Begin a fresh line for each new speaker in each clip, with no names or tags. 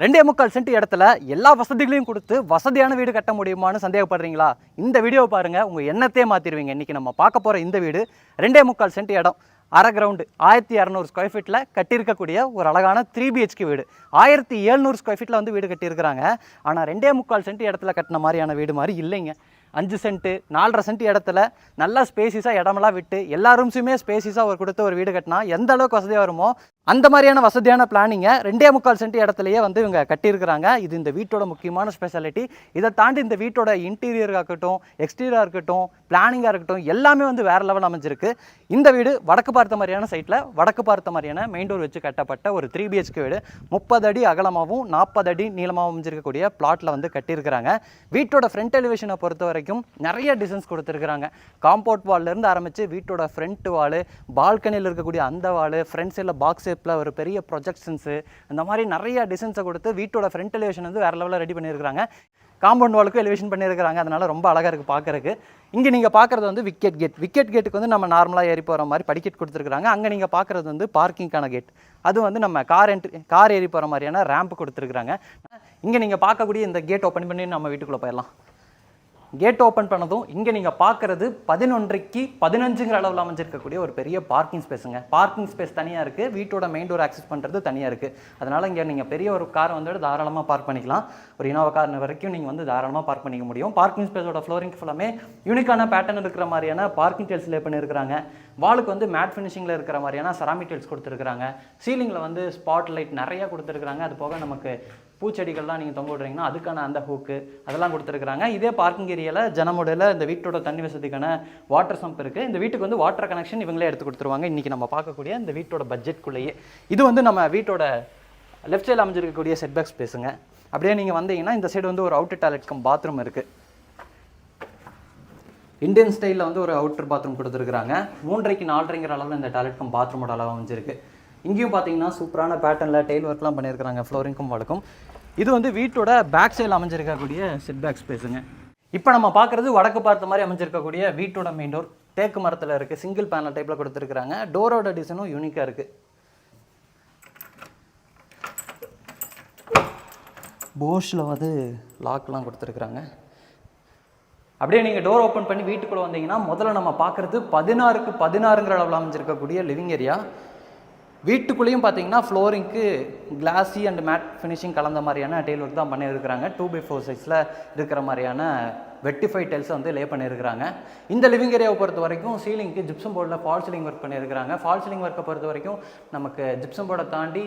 2.25 send இடத்துல எல்லா வசதிகளையும் கொடுத்து வசதியான வீடு கட்ட முடியுமான்னு சந்தேகப்படுறீங்களா? இந்த வீடியோவை பாருங்கள், உங்கள் எண்ணத்தையே மாற்றிடுவீங்க. இன்றைக்கி நம்ம பார்க்க போகிற இந்த வீடு 2.25 சென்ட் இடம், அரை கிரவுண்டு, 1200 ஸ்கொயர் ஃபீட்டில் கட்டியிருக்கக்கூடிய ஒரு அழகான 3BHK வீடு. 1700 ஸ்கொயர் ஃபீட்டில் வந்து வீடு கட்டியிருக்கிறாங்க. ஆனால் 2.25 சென்ட் இடத்துல கட்டின மாதிரியான வீடு மாதிரி இல்லைங்க. 5 சென்ட்டு 4.5 சென்ட் இடத்துல நல்லா ஸ்பேசிஸாக இடமெல்லாம் விட்டு எல்லா ரூம்ஸுமே ஸ்பேசிஸாக கொடுத்து ஒரு வீடு கட்டினா எந்த அளவுக்கு வசதியாக வருமோ அந்த மாதிரியான வசதியான பிளானிங்கை 2.25 சென்ட் இடத்துலையே வந்து இவங்க கட்டியிருக்கிறாங்க. இது இந்த வீட்டோட முக்கியமான ஸ்பெஷாலிட்டி. இதை தாண்டி இந்த வீட்டோட இன்டீரியராக இருக்கட்டும், எக்ஸ்டீரியராக இருக்கட்டும், பிளானிங்காக இருக்கட்டும், எல்லாமே வந்து வேறு லெவல் அமைஞ்சிருக்கு. இந்த வீடு வடக்கு பார்த்த மாதிரியான சைட்டில் வடக்கு பார்த்த மாதிரியான மெயின் டோர் வச்சு கட்டப்பட்ட ஒரு 3BHK வீடு. 30 அடி அகலமாகவும் 40 அடி நீளமாகவும் அமைஞ்சிருக்கக்கூடிய பிளாட்டில் வந்து கட்டியிருக்கிறாங்க. வீட்டோட ஃப்ரண்ட் எலிவேஷனை பொறுத்த வரைக்கும் நிறைய டிசைன்ஸ் கொடுத்துருக்குறாங்க. காம்பவுண்ட் வால்லேருந்து ஆரம்பித்து வீட்டோட ஃப்ரண்ட் வாலு, பால்கனியில் இருக்கக்கூடிய அந்த வாலு, ஃப்ரண்ட் சைடில் பாக்ஸ் ஒரு பெரிய ப்ரொஜெக்ஷன்ஸு, இந்த மாதிரி நிறைய டிசைன்ஸை கொடுத்து வீட்டோட ஃப்ரண்ட் எலிவேஷன் வந்து வேறு லெவலில் ரெடி பண்ணியிருக்காங்க. காம்பவுண்ட் வாலுக்கும் எலிவேஷன் பண்ணியிருக்காங்க. அதனால் ரொம்ப அழகாக இருக்குது பார்க்குறதுக்கு. இங்கே நீங்கள் பார்க்குறது வந்து விக்கெட் கேட். விக்கெட் கேட்டுக்கு வந்து நம்ம நார்மலாக ஏறி போகிற மாதிரி படிக்கெட் கொடுத்துருக்காங்க. அங்கே நீங்கள் பார்க்குறது வந்து பார்க்கிங்கான கேட். அது வந்து நம்ம கார் ஏறி போகிற மாதிரியான ரேம்ப் கொடுத்துருக்குறாங்க. இங்கே நீங்கள் பார்க்கக்கூடிய இந்த கேட் ஓப்பன் பண்ணி நம்ம வீட்டுக்குள்ளே போயிடலாம். கேட் ஓப்பன் பண்ணதும் இங்கே நீங்கள் பார்க்குறது 11க்கு 15ங்கிற அளவில் அமைஞ்சிருக்கக்கூடிய ஒரு பெரிய பார்க்கிங் ஸ்பேஸுங்க. பார்க்கிங் ஸ்பேஸ் தனியாக இருக்குது, வீட்டோட மெயின் டோர் ஆக்சஸ் பண்ணுறது தனியாக இருக்குது. அதனால் இங்கே நீங்கள் பெரிய ஒரு கார் வந்து தாராளமாக பார்க் பண்ணிக்கலாம். ஒரு இனோவா கார் வரைக்கும் நீங்கள் வந்து தாராளமாக பார்க் பண்ணிக்க முடியும். பார்க்கிங் ஸ்பேஸோட ஃப்ளோரிங் ஃபுல்லாமே யூனிக்கான பேட்டர்ன் இருக்கிற மாதிரியான பார்க்கிங் டைல்ஸ் லே பண்ணியிருக்கிறாங்க. வாலுக்கு வந்து மேட் ஃபினிஷிங்கில் இருக்கிற மாதிரியான செராமிக் டைல்ஸ் கொடுத்துருக்குறாங்க. சீலிங்கில் வந்து ஸ்பாட் லைட் நிறையா கொடுத்துருக்குறாங்க. அது போக நமக்கு பூச்செடிகள்லாம் நீங்கள் தொங்க விடுறீங்கன்னா அதுக்கான அந்த ஹூக்கு அதெல்லாம் கொடுத்துருக்குறாங்க. இதே பார்க்கிங் ஏரியாவில் ஜனமோடையில் இந்த வீட்டோட தண்ணி வசதிக்கான வாட்டர் சம்ப் இருக்குது. இந்த வீட்டுக்கு வந்து வாட்டர் கனெக்ஷன் இவங்களே எடுத்து கொடுத்துருவாங்க. இன்றைக்கி நம்ம பார்க்கக்கூடிய இந்த வீட்டோட பட்ஜெட்குள்ளேயே இது வந்து நம்ம வீட்டோட லெஃப்ட் சைடில் அமைஞ்சிருக்கக்கூடிய செட்பேக் ஸ்பேஸுங்க. அப்படியே நீங்கள் வந்தீங்கன்னா இந்த சைடு வந்து ஒரு அவுட்டர் டாய்லெட் கம் பாத்ரூம் இருக்குது. இந்தியன் ஸ்டைலில் வந்து ஒரு அவுட்டர் பாத்ரூம் கொடுத்துருக்குறாங்க. 3.5க்கு 4.5ங்கிற அளவில் இந்த டாய்லெட் கம் பாத்ரூமோட அளவு அமைஞ்சிருக்கு. இங்கேயும் பார்த்தீங்கன்னா சூப்பரான பேட்டர்னில் டெயில் ஒர்க்லாம் பண்ணியிருக்கிறாங்க ஃப்ளோரிங்க்கும் வாலுக்கும். இது வந்து வீட்டோட பேக் சைடில் அமைஞ்சிருக்கக்கூடிய செட் பேக் ஸ்பேஸுங்க. இப்போ நம்ம பார்க்குறது வடக்கு பார்த்த மாதிரி அமைஞ்சிருக்கக்கூடிய வீட்டோட மெயின் டோர். தேக்கு மரத்தில் இருக்குது, சிங்கிள் பேனல் டைப்பில் கொடுத்துருக்குறாங்க. டோரோட டிசைனும் யூனிக்காக இருக்குது. போஷில் வந்து லாக்லாம் கொடுத்துருக்குறாங்க. அப்படியே நீங்கள் டோர் ஓப்பன் பண்ணி வீட்டுக்குள்ளே வந்தீங்கன்னா முதல்ல நம்ம பார்க்குறது 16க்கு 16ங்கிற அளவில் அமைஞ்சிருக்கக்கூடிய லிவிங் ஏரியா. வீட்டுக்குள்ளேயும் பார்த்தீங்கன்னா ஃப்ளோரிங்க்கு கிளாஸி அண்ட் மேட் ஃபினிஷிங் கலந்த மாதிரியான டைல் ஒர்க் தான் பண்ணியிருக்கிறாங்க. 2x4 சைஸில் இருக்கிற மாதிரியான வெட்டிஃபை டைல்ஸை வந்து லே பண்ணியிருக்கிறாங்க. இந்த லிவிங் ஏரியாவை பொறுத்த வரைக்கும் சீலிங்க்கு ஜிப்சம் போர்டில் ஃபால் சீலிங் ஒர்க் பண்ணியிருக்கிறாங்க. ஃபால் சீலிங் ஒர்க்கை பொறுத்த வரைக்கும் நமக்கு ஜிப்சம் போர்டை தாண்டி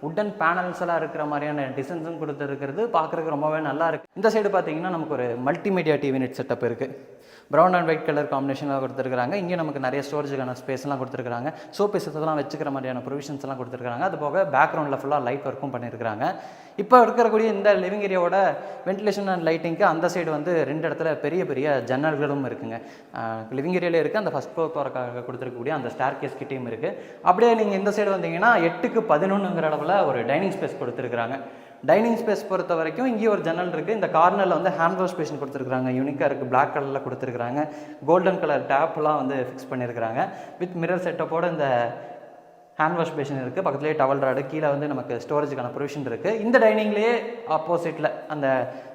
உட்டன் பேனல்ஸ் எல்லாம் இருக்கிற மாதிரியான டிசைன்ஸும் கொடுத்துருக்கிறது பார்க்குறதுக்கு ரொம்பவே நல்லா இருக்குது. இந்த சைடு பார்த்தீங்கன்னா நமக்கு ஒரு மல்டிமீடியா டிவி நெட் செட்டப் இருக்குது. ப்ரௌன் அண்ட் ஒயிட் கலர் காம்பினேஷனாக கொடுத்துருக்காங்க. இங்கே நமக்கு நிறைய ஸ்டோரேஜுக்கான ஸ்பேஸ்லாம் கொடுத்துருக்காங்க. சோபேஸெல்லாம் வச்சுக்கிற மாதிரியான ப்ரொவிஷன்ஸ் எல்லாம் கொடுத்துருக்காங்க. அது போக பேக்ரவுண்டில் ஃபுல்லாக லைட் ஒர்க்கும் பண்ணியிருக்காங்க. இப்போ இருக்கக்கூடிய இந்த லிவிங் ஏரியாவோட வென்டிலேஷன் அண்ட் லைட்டிங்க்கு அந்த சைடு வந்து 2 இடத்துல பெரிய பெரிய ஜன்னல்களும் இருக்குங்க. லிவிங் ஏரியாவிலே இருக்குது. அந்த ஃபஸ்ட் ஃப்ளோர் போகிறக்காக கொடுத்துருக்கக்கூடிய அந்த ஸ்டேர் கேஸ் கிட்டேயும் இருக்குது. அப்படியே நீங்கள் இந்த சைடு வந்தீங்கன்னா 8க்கு 11ங்கிற அளவில் ஒரு டைனிங் ஸ்பேஸ் கொடுத்துருக்குறாங்க. டைனிங் ஸ்பேஸ் பொறுத்த வரைக்கும் இங்கே ஒரு ஜன்னல் இருக்குது. இந்த கார்னரில் வந்து ஹேண்ட் வாஷ் பேஷன் கொடுத்துருக்குறாங்க. யூனிக்காக இருக்குது. பிளாக் கலரில் கொடுத்துருக்குறாங்க. கோல்டன் கலர் டேப்லாம் வந்து ஃபிக்ஸ் பண்ணியிருக்கிறாங்க. வித் மிரர் செட்டப்போட இந்த ஹேண்ட் வாஷ் பேஷன் இருக்குது. பக்கத்துலேயே டவல் ராடு, கீழே வந்து நமக்கு ஸ்டோரேஜுக்கான ப்ரொவிஷன் இருக்குது. இந்த டைனிங்லேயே ஆப்போசிட்டில் அந்த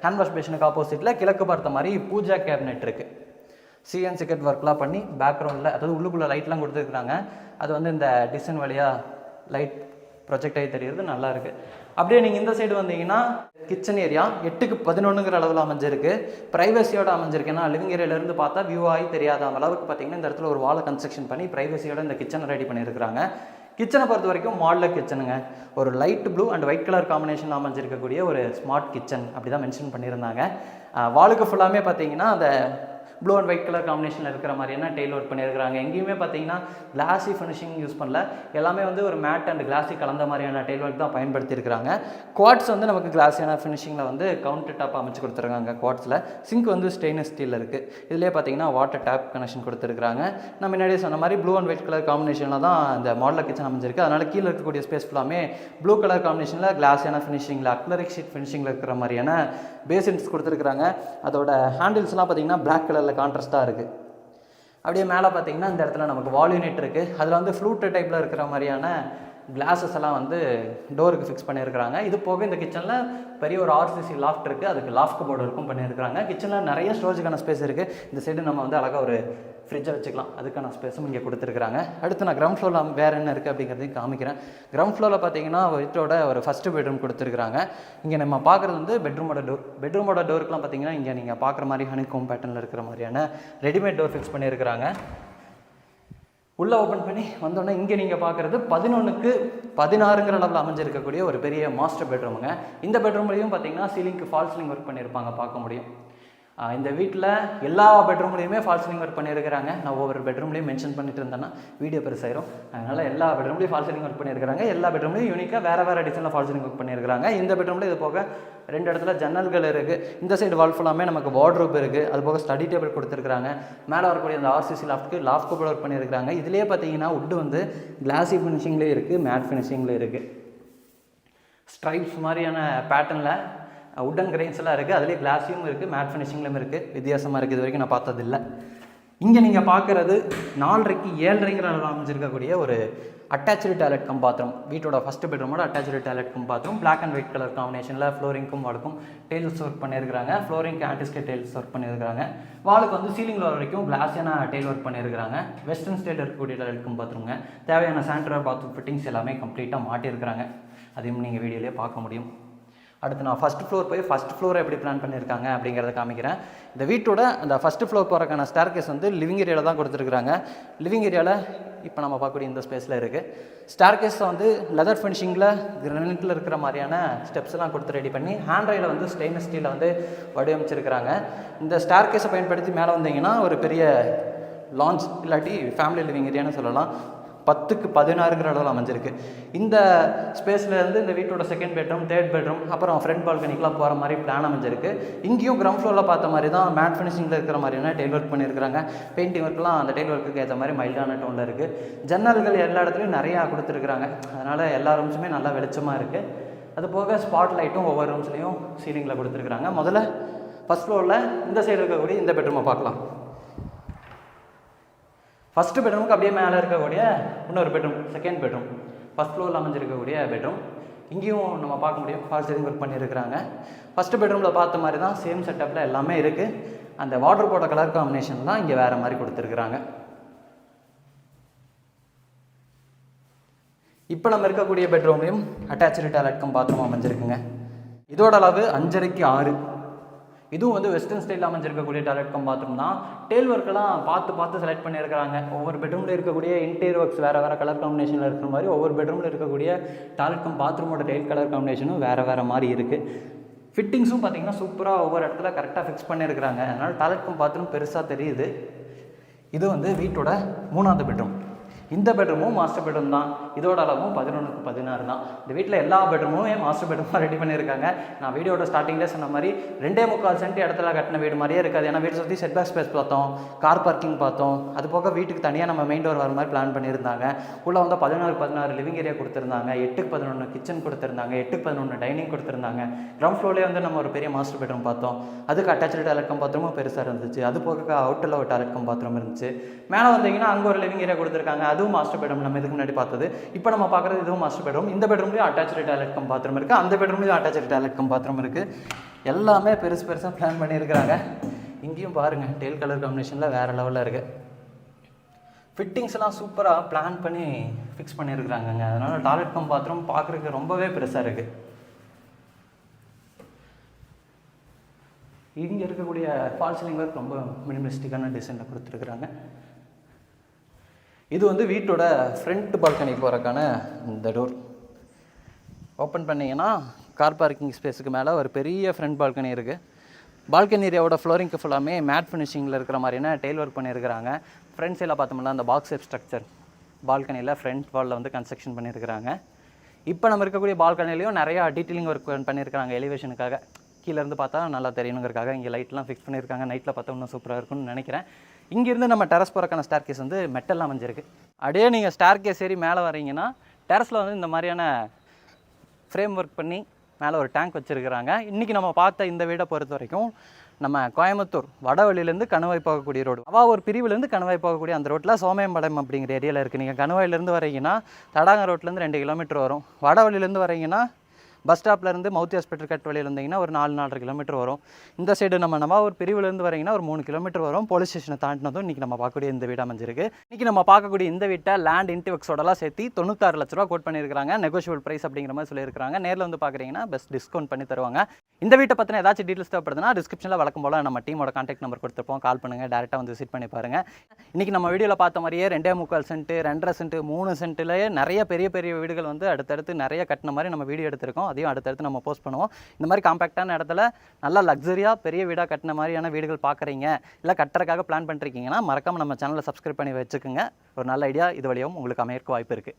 ஹேண்ட் வாஷ் பேஷனுக்கு ஆப்போசிட்டில் கிழக்கு பார்த்த மாதிரி பூஜா கேபினெட் இருக்குது. சிஎன் சிக்கெட் ஒர்க்லாம் பண்ணி பேக்ரவுண்டில், அதாவது உள்ளுக்குள்ளே லைட்லாம் கொடுத்துருக்குறாங்க. அது வந்து இந்த டிசைன் வழியாக லைட் ப்ரொஜெக்ட் ஆகி தெரியுது, நல்லா இருக்குது. அப்படியே நீங்கள் இந்த சைடு வந்தீங்கன்னா கிச்சன் ஏரியா 8க்கு 11ங்கிற அளவில் அமைஞ்சிருக்கு. ப்ரைவசியோட அமைஞ்சிருக்கு. ஏன்னா லிவிங் ஏரியாவிலேருந்து பார்த்தா வியூ ஆகி தெரியாத அளவுக்கு பார்த்தீங்கன்னா இந்த இடத்துல ஒரு வாலை கன்ஸ்ட்ரக்ஷன் பண்ணி ப்ரைவசியோட இந்த கிச்சனை ரெடி பண்ணியிருக்கிறாங்க. கிச்சனை பொறுத்த வரைக்கும் மாடலர் கிச்சனுங்க. ஒரு light blue and white colour combination அமைஞ்சிருக்கக்கூடிய ஒரு ஸ்மார்ட் கிச்சன் அப்படி தான் மென்ஷன் பண்ணியிருந்தாங்க. வாலுக்கு ஃபுல்லாமே பார்த்தீங்கன்னா அந்த ப்ளூ அண்ட் ஒயிட் கலர் காம்பினேஷனில் இருக்கிற மாதிரியான டெயில் ஒர்க் பண்ணியிருக்கிறாங்க. எங்கேயுமே பார்த்தீங்கன்னா கிளாஸி ஃபினிஷிங் யூஸ் பண்ணல. எல்லாமே வந்து ஒரு மேட் அண்ட் கிளாஸி கலந்த மாதிரியான டெயில் ஒர்க் தான் பயன்படுத்தியிருக்கிறாங்க. குவாட்ஸ் வந்து நமக்கு கிளாஸியான ஃபினிஷிங்கில் வந்து கவுண்டர் டாப் அமைச்சு கொடுத்துருக்காங்க. குவாட்ஸில் சிங்க் வந்து ஸ்டெயின்லெஸ் ஸ்டீலில் இருக்குது. இதிலே பார்த்தீங்கன்னா வாட்டர் டேப் கனெக்ஷன் கொடுத்துருக்காங்க. நான் முன்னாடியே சொன்ன மாதிரி ப்ளூ அண்ட் ஒயிட் கலர் காம்பினேஷனில் தான் இந்த மாடலர் கிச்சன் அமைஞ்சிருக்கு. அதனால் கீழே இருக்கக்கூடிய ஸ்பேஸ் ஃபுல்லாமே ப்ளூ கலர் காம்பினேஷனில் கிளாஸியான ஃபினிஷிங்கில் அக்லரிக் ஷீட் ஃபினிஷிங்கில் இருக்கிற மாதிரியான பேசின்ஸ் கொடுத்துருக்குறாங்க. அதோட ஹேண்டில்ஸ்லாம் பார்த்தீங்கன்னா பிளாக் கலரில் கான்ட்ராஸ்ட்டாக இருக்குது. அப்படியே மேலே பார்த்தீங்கன்னா இந்த இடத்துல நமக்கு வால் யூனிட் இருக்குது. அதில் வந்து ஃப்ளூட் டைப்பில் இருக்கிற மாதிரியான கிளாஸஸ் எல்லாம் வந்து டோருக்கு ஃபிக்ஸ் பண்ணியிருக்கிறாங்க. இது போக இந்த கிச்சனில் பெரிய ஒரு ஆர்சிசி லாஃப்ட் இருக்குது, அதுக்கு லாஃப்ட் போர்டு இருக்கும் பண்ணியிருக்கிறாங்க. கிச்சனில் நிறைய ஸ்டோரேஜுக்கான ஸ்பேஸ் இருக்குது. இந்த சைடு நம்ம வந்து அழகாக ஒரு ஃப்ரிட்ஜை வச்சுக்கலாம், அதுக்கான ஸ்பேஸும் இங்கே கொடுத்துருக்குறாங்க. அடுத்து நான் கிரவுண்ட் ஃப்ளோரில் வேறு என்ன இருக்குது அப்படிங்கிறதையும் காமிக்கிறேன். கிரவுண்ட் ஃப்ளோரில் பார்த்தீங்கன்னா வீட்டோட ஒரு ஃபஸ்ட்டு பெட்ரூம் கொடுத்துருக்குறாங்க. இங்கே நம்ம பார்க்குறது வந்து பெட்ரூமோட டோருக்குலாம் பார்த்தீங்கன்னா இங்கே நீங்கள் பார்க்குற மாதிரி ஹனிகோம் பேட்டர்னில் இருக்கிற மாதிரியான ரெடிமேட் டோர் ஃபிக்ஸ் பண்ணியிருக்கிறாங்க. உள்ளே ஓப்பன் பண்ணி வந்தோடனே இங்கே நீங்கள் பார்க்குறது 11க்கு 16ங்கிற அளவில் அமைஞ்சிருக்கக்கூடிய ஒரு பெரிய மாஸ்டர் பெட்ரூமுங்க. இந்த பெட்ரூம்லையும் பார்த்தீங்கன்னா சீலிங்க்கு ஃபால் சீலிங் ஒர்க் பண்ணியிருப்பாங்க, பார்க்க முடியும். இந்த வீட்டில் எல்லா பெட்ரூம்லேயுமே ஃபால் சீலிங் ஒர்க் பண்ணியிருக்கிறாங்க. நான் ஒவ்வொரு பெட்ரூம்லேயும் மென்ஷன் பண்ணிட்டு இருந்தேன்னா வீடியோ பெருசாயிரும். அதனால் எல்லா பெட்ரூம்லேயும் ஃபால் சீலிங் ஒர்க் பண்ணியிருக்கிறாங்க. எல்லா பெட்ரூம்லேயும் யூனிக்காக வேறு டிசைனில் ஃபால் சீலிங் ஒர்க் பண்ணியிருக்கிறாங்க. இந்த பெட்ரூமில் இது போக 2 இடத்துல ஜன்னல்கள் இருக்குது. இந்த சைடு வால் ஃபுல்லாமே நமக்கு வார்ட்ரோப் இருக்குது. அது போக ஸ்டடி டேபிள் கொடுத்துருக்காங்க. மேலே வரக்கூடிய அந்த ஆர்சிசி லாஃப்ட் கூட ஒர்க் பண்ணியிருக்கிறாங்க. இதுலேயே பார்த்தீங்கன்னா உட்டு வந்து கிளாசி ஃபினிஷிங்லேயே இருக்குது, மேட் ஃபினிஷிங்லேயே இருக்குது. ஸ்ட்ரைப்ஸ் மாதிரியான பேட்டர்னில் உட்டன் கிரெயின்ஸ் எல்லாம் இருக்குது. அதுலேயே கிளாஸியும் இருக்குது, மேட் ஃபினிஷிங்லையும் இருக்குது. வித்தியாசமாக இருக்குது, இது வரைக்கும் நான் பார்த்ததில்லை. இங்கே நீங்கள் பார்க்குறது 4.5க்கு 7.5ங்கிற அளவில் அமைஞ்சிருக்கக்கூடிய ஒரு அட்டாச்சு டாய்லெட் கம் பாத்ரூம். வீட்டோட ஃபஸ்ட்டு பெட்ரூமோட attach toilet cum bathroom. Black and white colour காம்பினேஷனில் ஃப்ளோரிங்க்கும் வாலுக்கும் டெயில்ஸ் ஒர்க் பண்ணியிருக்கிறாங்க. ஃப்ளோரிங்க்கு ஆன்டிஸ்கேட் டெயில்ஸ் ஒர்க் பண்ணியிருக்கிறாங்க. வாலுக்கு வந்து சீலிங்கில் வரைக்கும் கிளாஸியான டெயில் ஒர்க் பண்ணியிருக்கிறாங்க. வெஸ்டர்ன் ஸ்டைலில் இருக்கக்கூடிய டாய்லெட் கம் பாத்ரூம்ங்க. தேவையான சானிட்டரி பாத்ரூம் ஃபிட்டிங்ஸ் எல்லாமே கம்ப்ளீட்டாக மாட்டியிருக்கிறாங்க. அதையும் நீங்கள் வீடியோலேயே பார்க்க முடியும். அடுத்து நான் ஃபஸ்ட் ஃப்ளோர் போய் ஃபஸ்ட் ஃப்ளோரை எப்படி பிளான் பண்ணியிருக்காங்க அப்படிங்கிறத காமிக்கிறேன். இந்த வீட்டோட அந்த ஃபஸ்ட்டு ஃப்ளோர் போகிறக்கான ஸ்டேர் கேஸ் வந்து லிவிங் ஏரியாவில் தான் கொடுத்துருக்குறாங்க. லிவிங் ஏரியாவில் இப்போ நம்ம பார்க்கக்கூடிய இந்த ஸ்பேஸில் இருக்குது. ஸ்டேர் கேஸில் வந்து லெதர் ஃபினிஷிங்கில் கிரானைட்டில் இருக்கிற மாதிரியான ஸ்டெப்ஸ் எல்லாம் கொடுத்து ரெடி பண்ணி ஹேண்ட் ரையில் வந்து ஸ்டெயின்லெஸ் ஸ்டீலில் வந்து வடிவமைச்சிருக்கிறாங்க. இந்த ஸ்டேர் கேஸை பயன்படுத்தி மேலே வந்தீங்கன்னா ஒரு பெரிய லான்ச் இல்லாட்டி ஃபேமிலி லிவிங் ஏரியான்னு சொல்லலாம். 10க்கு 16ங்கிற அளவில் அமைஞ்சிருக்கு. இந்த ஸ்பேஸ்லேருந்து இந்த வீட்டோட செகண்ட் பெட்ரூம், தேர்ட் பெட்ரூம், அப்புறம் ஃப்ரண்ட் பால்கனிக்கெலாம் போகிற மாதிரி பிளான் அமைஞ்சிருக்கு. இங்கேயும் கிரவுண்ட் ஃப்ளோரில் பார்த்த மாதிரி தான் மேட் ஃபினிஷிங்கில் இருக்கிற மாதிரியான டெயில் ஒர்க் பண்ணியிருக்கிறாங்க. பெயிண்டிங் ஒர்க்லாம் அந்த டெயில் ஒர்க்குக்கு ஏற்ற மாதிரி மைல்டான டோனில் இருக்குது. ஜன்னல்கள் எல்லா இடத்துலையும் நிறையா கொடுத்துருக்குறாங்க. அதனால் எல்லா ரூம்ஸுமே நல்லா வெளிச்சமாக இருக்குது. அது போக ஸ்பாட் லைட்டும் ஒவ்வொரு ரூம்ஸ்லேயும் சீலிங்கில் கொடுத்துருக்குறாங்க. முதல்ல ஃபஸ்ட் ஃப்ளோரில் இந்த சைடு இருக்கக்கூடிய இந்த பெட்ரூமை பார்க்கலாம். ஃபஸ்ட்டு பெட்ரூமுக்கு அப்படியே மேலே இருக்கக்கூடிய இன்னொரு பெட்ரூம், செகண்ட் பெட்ரூம், ஃபஸ்ட் ஃப்ளோரில் அமைஞ்சிருக்கக்கூடிய பெட்ரூம். இங்கேயும் நம்ம பார்க்க முடியும் ஃபால் சீலிங் ஒர்க் பண்ணியிருக்கிறாங்க. ஃபஸ்ட்டு பெட்ரூமில் பார்த்த மாதிரி தான் சேம் செட்டப்பில் எல்லாமே இருக்குது. அந்த வார்ட்ரோபோட கலர் காம்பினேஷன் தான் இங்கே வேறு மாதிரி கொடுத்துருக்குறாங்க. இப்போ நம்ம இருக்கக்கூடிய பெட்ரூம்லையும் அட்டாச்சு டாய்லெட் கம் பாத்ரூம் அமைஞ்சிருக்குங்க. இதோட அளவு 5.5க்கு 6. இதுவும் வந்து வெஸ்டர்ன் ஸ்டைலில் அமைஞ்சிருக்கக்கூடிய டாய்லெட் கம் பாத்ரூம் தான். டெயில் ஒர்க்கெல்லாம் பார்த்து செலக்ட் பண்ணியிருக்கிறாங்க. ஒவ்வொரு பெட்ரூமில் இருக்கக்கூடிய இன்டீரியர் ஒர்க்ஸ் வேறு கலர் காம்பினேஷனில் இருக்கிற மாதிரி ஒவ்வொரு பெட்ரூமில் இருக்கக்கூடிய டாய்லெட் கம் பாத்ரூமோட டெயில் கலர் காம்பினேஷனும் வேறு மாதிரி இருக்குது. ஃபிட்டிங்ஸும் பார்த்திங்கன்னா சூப்பராக ஒவ்வொரு இடத்துல கரெக்டாக ஃபிக்ஸ் பண்ணியிருக்கிறாங்க. அதனால் டாய்லெட் கம் பாத்ரூம் பெருசாக தெரியுது. இது வந்து வீட்டோட 3வது பெட்ரூம். இந்த பெட்ரூமும் மாஸ்டர் பெட்ரூம் தான். இதோட அளவும் 11க்கு 16 தான். இந்த வீட்டில் எல்லா பெட்ரூமுமே மாஸ்டர் பெட்ரூமாக ரெடி பண்ணியிருக்காங்க. நான் வீடியோட ஸ்டார்டிங்லேயே சொன்ன மாதிரி 2.25 சென்ட் இடத்துல கட்டின வீடு மாதிரியே இருக்காது. ஏன்னா வீட்டை சுற்றி செட்பேக் ஸ்பேஸ் பார்த்தோம், கார் பார்க்கிங் பார்த்தோம். அது போக வீட்டுக்கு தனியாக நம்ம மெயின் டோர் வர மாதிரி பிளான் பண்ணியிருந்தாங்க. உள்ளே வந்து 16க்கு 16 லிவிங் ஏரியா கொடுத்துருந்தாங்க, 8க்கு 11 கிச்சன் கொடுத்துருந்தாங்க, 8க்கு 11 டைனிங் கொடுத்துருந்தாங்க. கிரவுண்ட் ஃப்ளோர்லேயே வந்து நம்ம ஒரு பெரிய மாஸ்டர் பெட்ரூம் பார்த்தோம். அதுக்கு அட்டாச்சு டாய்லெட் கம் பாத்ரூமும் பெருசாக இருந்துச்சு. அது போக அவுட்டரில் ஒரு டாய்லெட் கம் பாத்ரூம் இருந்துச்சு. மேலே வந்தீங்கன்னா அங்கே ஒரு லிவிங் ஏரியா கொடுத்துருக்காங்க. அதுவும் மாஸ்டர் பெட்ரூம். நம்ம இதுக்கு முன்னாடி பார்த்தது. இப்போ நம்ம பார்க்குறது இதுவும் மாஸ்டர் பெட்ரூம். இந்த பெட்ரூம்லேயும் அட்டாச்சு டாய்லெட் கம் பாத்ரூம் இருக்குது. அந்த பெட்ரூம்லேயும் அட்டாச்சு டாய்லெட் கம் பாத்ரூம் இருக்குது. எல்லாமே பெருசாக பிளான் பண்ணியிருக்கிறாங்க. இங்கேயும் பாருங்கள் டெயில் கலர் காம்பினேஷனில் வேறு லெவலில் இருக்குது. ஃபிட்டிங்ஸ்லாம் சூப்பராக பிளான் பண்ணி ஃபிக்ஸ் பண்ணியிருக்கிறாங்கங்க. அதனால் டாய்லெட் கம் பாத்ரூம் பார்க்குறதுக்கு ரொம்பவே பெருசாக இருக்குது. இங்கே இருக்கக்கூடிய ஃபால் சீலிங் ஒர்க் ரொம்ப மினிமலிஸ்டிக்கான டிசைனில் கொடுத்துருக்குறாங்க. இது வந்து வீட்டோட ஃப்ரண்ட் பால்கனி போகிறக்கான இந்த டோர். ஓப்பன் பண்ணிங்கன்னா கார் பார்க்கிங் ஸ்பேஸுக்கு மேலே ஒரு பெரிய ஃப்ரண்ட் பால்கனி இருக்குது. பால்கனி ஏரியாவோட ஃப்ளோரிங்க்கு ஃபுல்லாமே மேட் ஃபினிஷிங்கில் இருக்கிற மாதிரியான டெயில் ஒர்க் பண்ணியிருக்கிறாங்க. ஃப்ரண்ட் சைடில் பார்த்தோம்னா அந்த பாக்ஸ் ஷேப் ஸ்ட்ரக்சர் பால்கனியில் ஃப்ரண்ட் வாலில் வந்து கன்ஸ்ட்ரக்ஷன் பண்ணியிருக்கிறாங்க. இப்போ நம்ம இருக்கக்கூடிய பால்கனிலையும் நிறையா டீட்டெயிலிங் ஒர்க் பண்ணியிருக்கிறாங்க. எலிவேஷனுக்காக கீழேருந்து பார்த்தா நல்லா தெரியணுங்கிறதுக்காக இங்கே லைட்லாம் ஃபிக்ஸ் பண்ணியிருக்காங்க. நைட்டில் பார்த்தா இன்னும் சூப்பராக இருக்கும்னு நினைக்கிறேன். இங்கேருந்து நம்ம டெரஸ் போகிறக்கான ஸ்டார் கேஸ் வந்து மெட்டல்லாம் அமைஞ்சிருக்கு. அப்படியே நீங்கள் ஸ்டார் கேஸ் ஏறி மேலே வரீங்கன்னா டெரஸில் வந்து இந்த மாதிரியான ஃப்ரேம் ஒர்க் பண்ணி மேலே ஒரு டேங்க் வச்சுருக்கிறாங்க. இன்றைக்கி நம்ம பார்த்த இந்த வீடை பொறுத்த வரைக்கும் நம்ம கோயம்புத்தூர் வடவழியிலேருந்து கணுவாய் போகக்கூடிய ரோடு, ஒரு பிரிவுலேருந்து கணுவாய் போகக்கூடிய அந்த ரோட்டில் சோமயம்பாளையம் அப்படிங்கிற ஏரியாவில் இருக்குது. நீங்கள் கணுவாயிலேருந்து வரீங்கன்னா தடாங்க ரோட்லேருந்து 2 கிலோமீட்டர் வரும். வடவழியிலேருந்து வரீங்கன்னா பஸ் ஸ்டாப்லேருந்து மவுத் ஹாஸ்பிட்டல் கட் வழியில் இருந்தீங்கன்னா ஒரு 4-4.5 கிலோமீட்டர் வரும். இந்த சைடு நம்ம ஒரு பிரிவுலேருந்து வரீங்கன்னா ஒரு 3 கிலோமீட்டர் வரும். போலீஸ் ஸ்டேஷனை தாண்டினதும் இன்றைக்கி நம்ம பார்க்கக்கூடிய இந்த வீடு அமைஞ்சிருக்கு. இன்றைக்கி நம்ம பார்க்கக்கூடிய இந்த வீட்டை லேண்ட் இன்டிவெக்ஸோடலாம் சேர்த்து 96 லட்ச ரூபா கோட் பண்ணியிருக்காங்க. நெகோஷியபிள் ப்ரைஸ் அப்படிங்கிற மாதிரி சொல்லியிருக்காங்க. நேரில் வந்து பார்க்குறீங்கன்னா பெஸ்ட் டிஸ்கவுண்ட் பண்ணி தருவாங்க. இந்த வீட்டை பற்றின ஏதாச்சும் டீட்டெயில்ஸ் தேவைப்படுதுன்னா டிஸ்கிரிப்ஷனில் வழக்கம் போல் நம்ம டீமோட கான்டாக்ட் நம்பர் கொடுத்துருப்போம். கால் பண்ணுங்கள், டேரெக்டாக வந்து விசிட் பண்ணி பாருங்கள். இன்றைக்கி நம்ம வீடியோவில் பார்த்த மாதிரியே 2.25 சென்ட், 2.5 சென்ட், 3 சென்ட்லேயே நிறைய பெரிய பெரிய வீடுகள் வந்து அடுத்தடுத்து நிறைய கட்டின மாதிரி நம்ம வீடியோ எடுத்திருக்கோம். அதையும் அடுத்தடுத்து நம்ம போஸ்ட் பண்ணுவோம். இந்த மாதிரி காம்பேக்டான இடத்துல நல்லா லக்ஸரியாக பெரிய வீடாக கட்டின மாதிரியான வீடுகள் பார்க்குறீங்க, இல்லை கட்டுறதுக்காக பிளான் பண்ணிருக்கீங்கன்னா மறக்காமல் நம்ம சேனலை சப்ஸ்கிரைப் பண்ணி வச்சுக்கோங்க. ஒரு நல்ல ஐடியா இது வழியாகவும் உங்களுக்கு அமையறக்கு வாய்ப்பு இருக்குது.